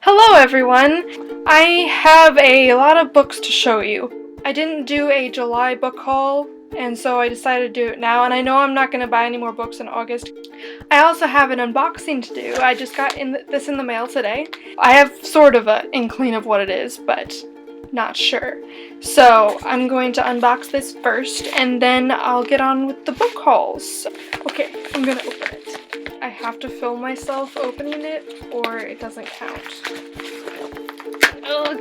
Hello everyone! I have a lot of books to show you. I didn't do a July book haul, and so I decided to do it now, and I know I'm not going to buy any more books in August. I also have an unboxing to do. I just got this in the mail today. I have sort of an inkling of what it is, but not sure. So I'm going to unbox this first, and then I'll get on with the book hauls. Okay, I'm going to open it. I have to film myself opening it, or it doesn't count. Ugh.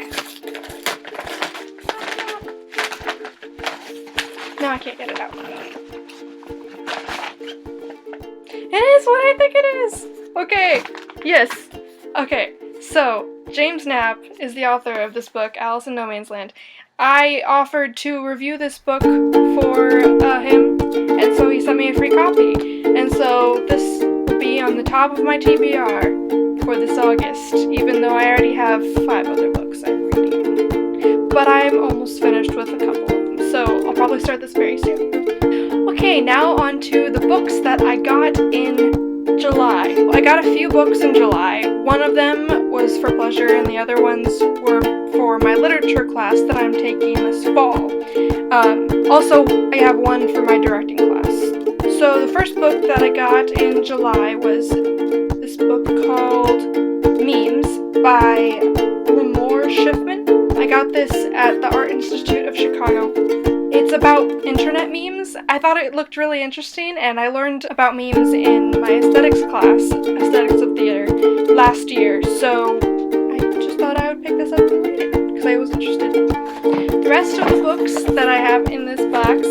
Now I can't get it out. It is what I think it is! Okay, yes. Okay, so James Knapp is the author of this book, Alice in No Man's Land. I offered to review this book for him, and so he sent me a free copy. And so this will be on the top of my TBR for this August, even though I already have 5 other books I'm reading. But I'm almost finished with a couple of them, so I'll probably start this very soon. Okay, now on to the books that I got in July. I got a few books in July. One of them was for pleasure, and the other ones were for my literature class that I'm taking this fall. Also, I have one for my directing class. So the first book that I got in July was this book called Memes by Lemore Schiffman. I got this at the Art Institute of Chicago. It's about internet memes. I thought it looked really interesting, and I learned about memes in my aesthetics class, Aesthetics of Theater, last year, so I just thought I would pick this up and read it, because I was interested. The rest of the books that I have in this box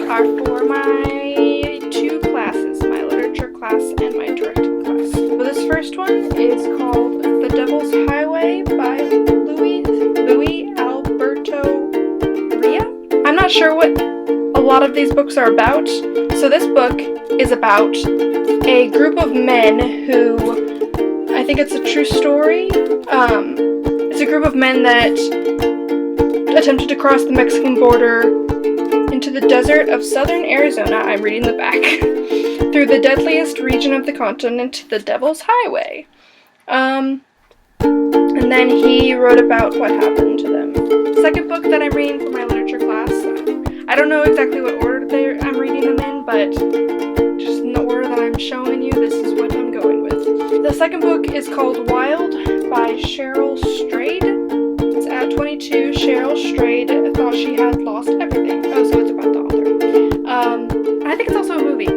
are for my 2 classes, my literature class and my directing class. So this first one is called The Devil's Highway by Louis Alberto Ria. I'm not sure what a lot of these books are about. So this book is about a group of men who, I think it's a true story. It's a group of men that attempted to cross the Mexican border into the desert of southern Arizona, I'm reading the back, through the deadliest region of the continent, the Devil's Highway. And then he wrote about what happened to them. The second book that I'm reading for my literature class, I don't know exactly what order I'm reading them in, but just in the order that I'm showing you, this is what I'm going with. The second book is called Wild by Cheryl Strayed. It's at 22. Cheryl Strayed thought she had lost everything. Oh, so it's about the author. I think it's also a movie.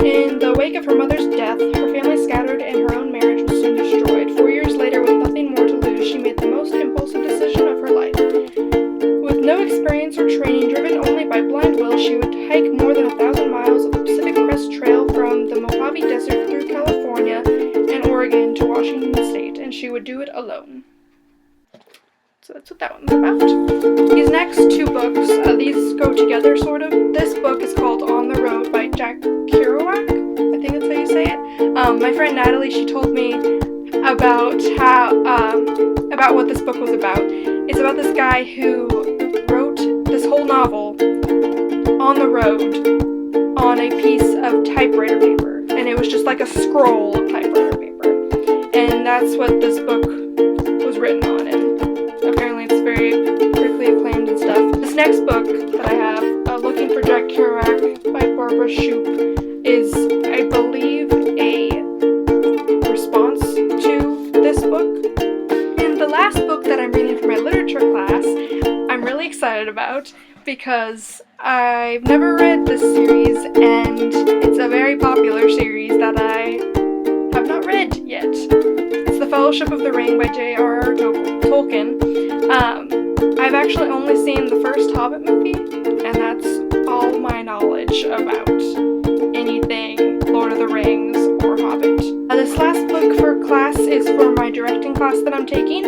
In the wake of her mother's death, her family scattered and her own marriage was soon destroyed. 4 years later, with nothing more to lose, she made the most impulsive decision of her life. With no experience or training, driven only by blind will, she would hike more than 1,000 miles of the Pacific Crest Trail from the Mojave Desert through California and Oregon to Washington State, and she would do it alone. So that's what that one's about. These next 2 books, these go together sort of. This book is called On the Road by Jack Kerouac. I think that's how you say it. My friend Natalie, she told me about about what this book was about. It's about this guy who wrote this whole novel on the road on a piece of typewriter paper, and it was just like a scroll of typewriter paper, and that's what this book was written on, and apparently it's very critically acclaimed and stuff. This next book that I have, Looking for Jack Kerouac by Barbara Shoup, is, I believe, a response to this book. And the last book that I'm reading for my literature class, I'm really excited about, because I've never read this series, and it's a very popular series that I have not read yet. It's The Fellowship of the Ring by J.R.R. Tolkien. I've actually only seen the first Hobbit movie, and that's all my knowledge about anything Lord of the Rings or Hobbit. This last book for class is for my directing class that I'm taking.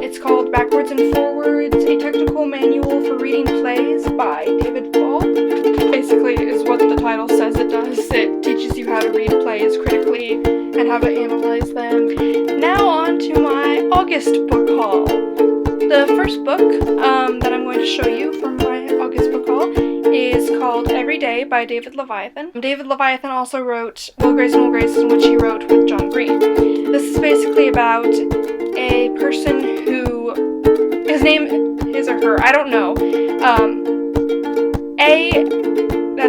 It's called Backwards and Forwards, a Technical Manual for Reading Plays by David Ball. Basically is what the title says it does. It teaches you how to read plays critically and how to analyze them. Now on to my August book haul. The first book that I'm going to show you from my August book haul is called Every Day by David Leviathan. David Leviathan also wrote Will Grace and Will Grace, which he wrote with John Green. This is basically about a person who, his or her, I don't know.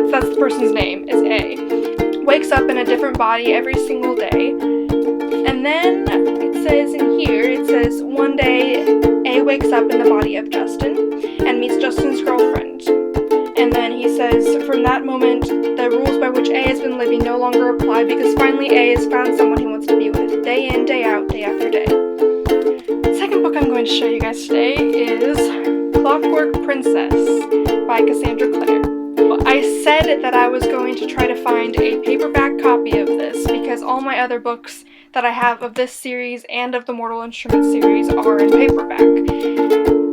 That's the person's name, is A. Wakes up in a different body every single day. And then it says one day A wakes up in the body of Justin and meets Justin's girlfriend. And then he says, from that moment, the rules by which A has been living no longer apply because finally A has found someone he wants to be with, day in, day out, day after day. The second book I'm going to show you guys today is Clockwork Princess by Cassandra Clare. I said that I was going to try to find a paperback copy of this because all my other books that I have of this series and of the Mortal Instruments series are in paperback.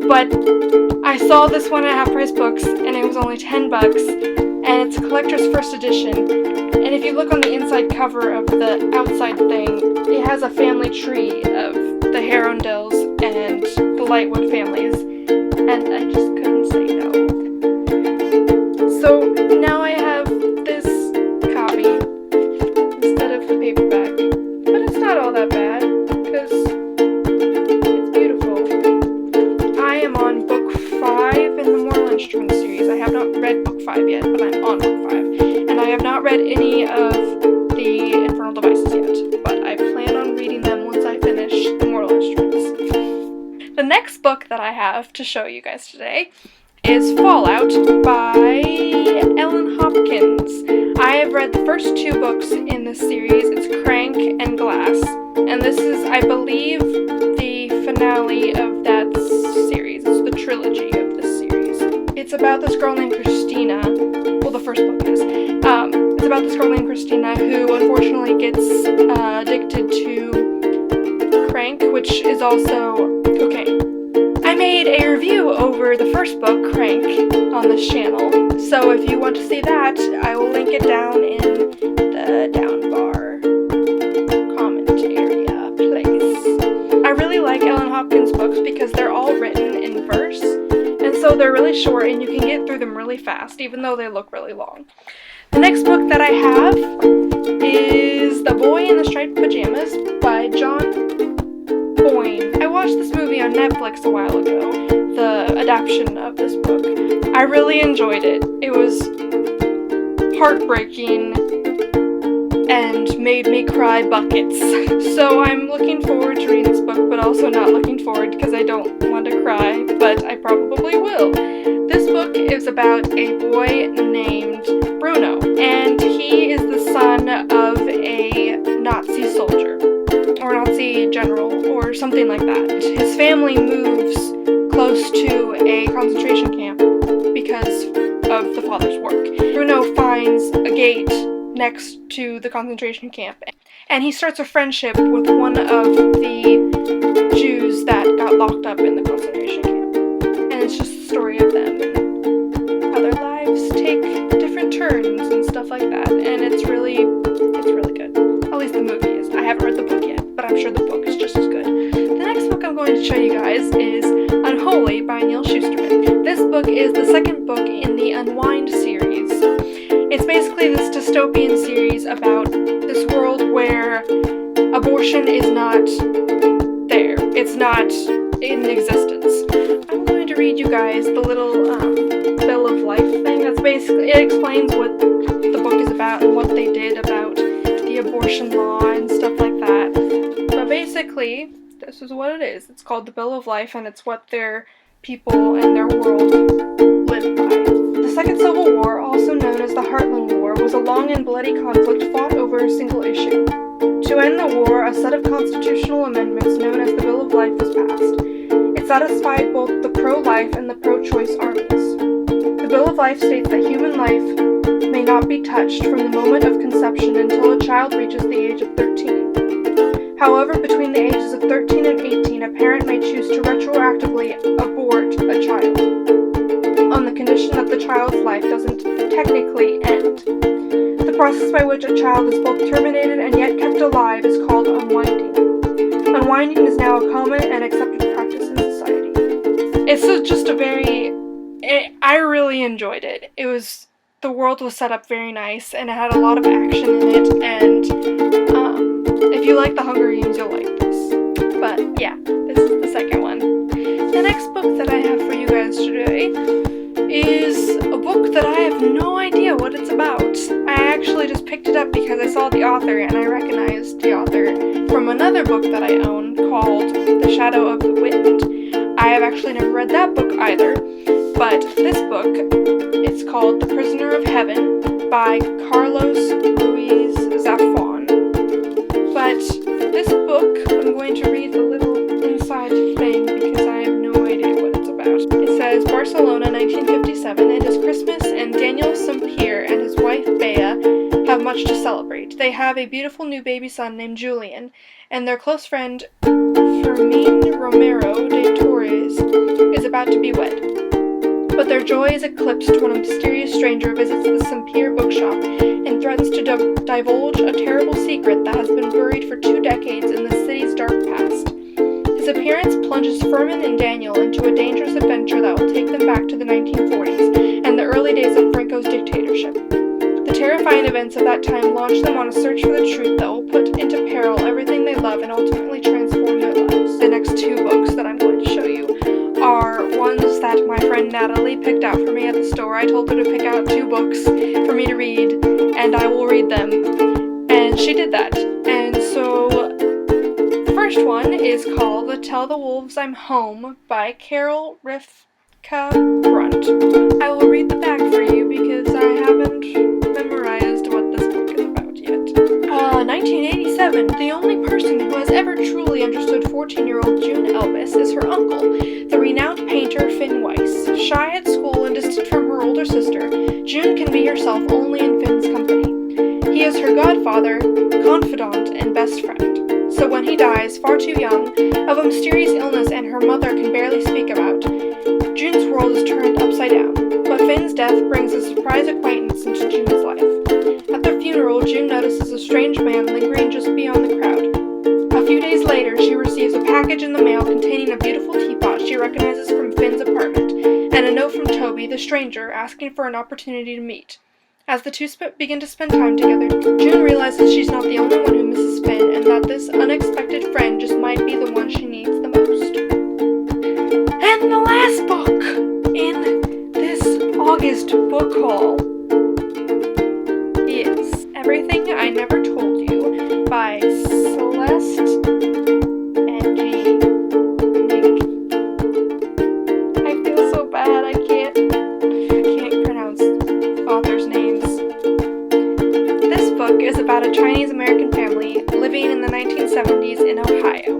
But I saw this one at Half Price Books and it was only $10 and it's a collector's first edition. And if you look on the inside cover of the outside thing, it has a family tree of the Herondales and the Lightwood families, and I just couldn't say no. So now I have this copy instead of the paperback, but it's not all that bad because it's beautiful. I am on book 5 in the Mortal Instruments series. I have not read book 5 yet, but I'm on book 5, and I have not read any of the Infernal Devices yet, but I plan on reading them once I finish the Mortal Instruments. The next book that I have to show you guys today is Fallout by Ellen Hopkins. I have read the first 2 books in this series. It's Crank and Glass, and this is, I believe, the finale of that series. It's the trilogy of this series. It's about this girl named Christina. Well, the first book is. It's about this girl named Christina who unfortunately gets addicted to crank, which is also... Okay, I made a review over the first book, Crank, on this channel, so if you want to see that, I will link it down in the down bar comment area place. I really like Ellen Hopkins' books because they're all written in verse, and so they're really short and you can get through them really fast, even though they look really long. The next book that I have is The Boy in the Striped Pajamas by John Boyne. I watched this movie on Netflix a while ago, the adaptation of this book. I really enjoyed it. It was heartbreaking and made me cry buckets. So I'm looking forward to reading this book, but also not looking forward because I don't want to cry, but I probably will. This book is about a boy named Bruno, and he is the son of a Nazi soldier, or Nazi general, or something like that. His family moves close to a concentration camp because of the father's work. Bruno finds a gate next to the concentration camp, and he starts a friendship with one of the Jews that got locked up in the concentration camp. And it's just the story of them and how their lives take different turns and stuff like that. And it's really good. At least the movie is. I haven't read the book yet, but I'm sure the book is just as good. The next book I'm going to show you guys is Unholy by Neil Shusterman. This book is the second book in the Unwind series. It's basically this dystopian series about this world where abortion is not there. It's not in existence. I'm going to read you guys the little Bill of Life thing. That's basically, it explains what the book is about and what they did about the abortion law and stuff like that. But basically, this is what it is. It's called the Bill of Life, and it's what their people and their world live by. The Second Civil War, also known as the Heartland War, was a long and bloody conflict fought over a single issue. To end the war, a set of constitutional amendments known as the Bill of Life was passed. It satisfied both the pro-life and the pro-choice armies. The Bill of Life states that human life may not be touched from the moment of conception until a child reaches the age of 13. However, between the ages of 13 and 18, a parent may choose to retroactively abort a child, on the condition that the child's life doesn't technically end. The process by which a child is both terminated and yet kept alive is called unwinding. Unwinding is now a common and accepted practice in society. It's just I really enjoyed it. The world was set up very nice, and it had a lot of action in it, and if you like the Hunger Games, you'll like it. from another book that I own called The Shadow of the Wind. I have actually never read that book either, but this book, it's called The Prisoner of Heaven by Carlos Ruiz Zafón. But this book, I'm going to read the little inside thing because I have no idea what it's about. It says, Barcelona, 1957. It is Christmas, and Daniel Sampier and his wife Bea have much to celebrate. They have a beautiful new baby son named Julian, and their close friend Fermín Romero de Torres is about to be wed. But their joy is eclipsed when a mysterious stranger visits the Sampier bookshop and threatens to divulge a terrible secret that has been buried for 2 decades in the city's dark past. His appearance plunges Fermín and Daniel into a dangerous adventure that will take them back to the 1940s and the early days of Franco's dictatorship. The terrifying events of that time launch them on a search for the truth that will put into peril everything they love and ultimately transform their lives. The next 2 books that I'm going to show you are ones that my friend Natalie picked out for me at the store. I told her to pick out 2 books for me to read, and I will read them. And she did that. And so, the first one is called Tell the Wolves I'm Home by Carol Rivka Brunt. I will read the back for you because I haven't memorized what this book is about yet. 1987. The only person who has ever truly understood 14-year-old June Elvis is her uncle, the renowned painter Finn Weiss. Shy at school and distant from her older sister, June can be herself only in Finn's company. He is her godfather, confidant, and best friend. So when he dies, far too young, of a mysterious illness and her mother can barely speak about, June's world is turned upside down. But Finn's death brings a surprise acquaintance into June's life. At the funeral, June notices a strange man lingering just beyond the crowd. A few days later, she receives a package in the mail containing a beautiful teapot she recognizes from Finn's apartment, and a note from Toby, the stranger, asking for an opportunity to meet. As the two begin to spend time together, June realizes she's not the only one who misses Finn, and that this unexpected friend just might be the one she needs the most. And the last book in this August book haul is Everything I Never Told You by Celeste Ng. I feel so bad, I can't pronounce authors' names. This book is about a Chinese-American family living in the 1970s in Ohio.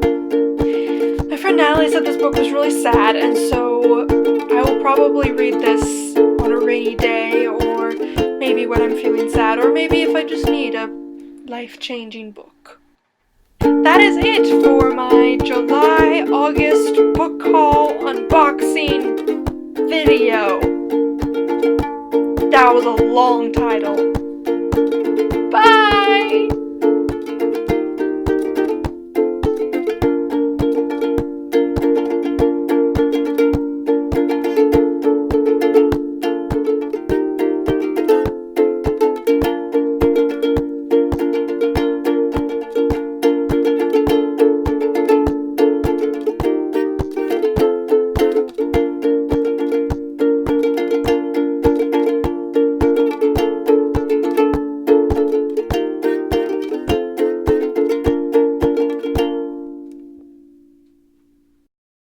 My friend Natalie said this book was really sad, and so I will probably read this on a rainy day, or maybe when I'm feeling sad, or maybe if I just need a life-changing book. That is it for my July-August book haul unboxing video. That was a long title.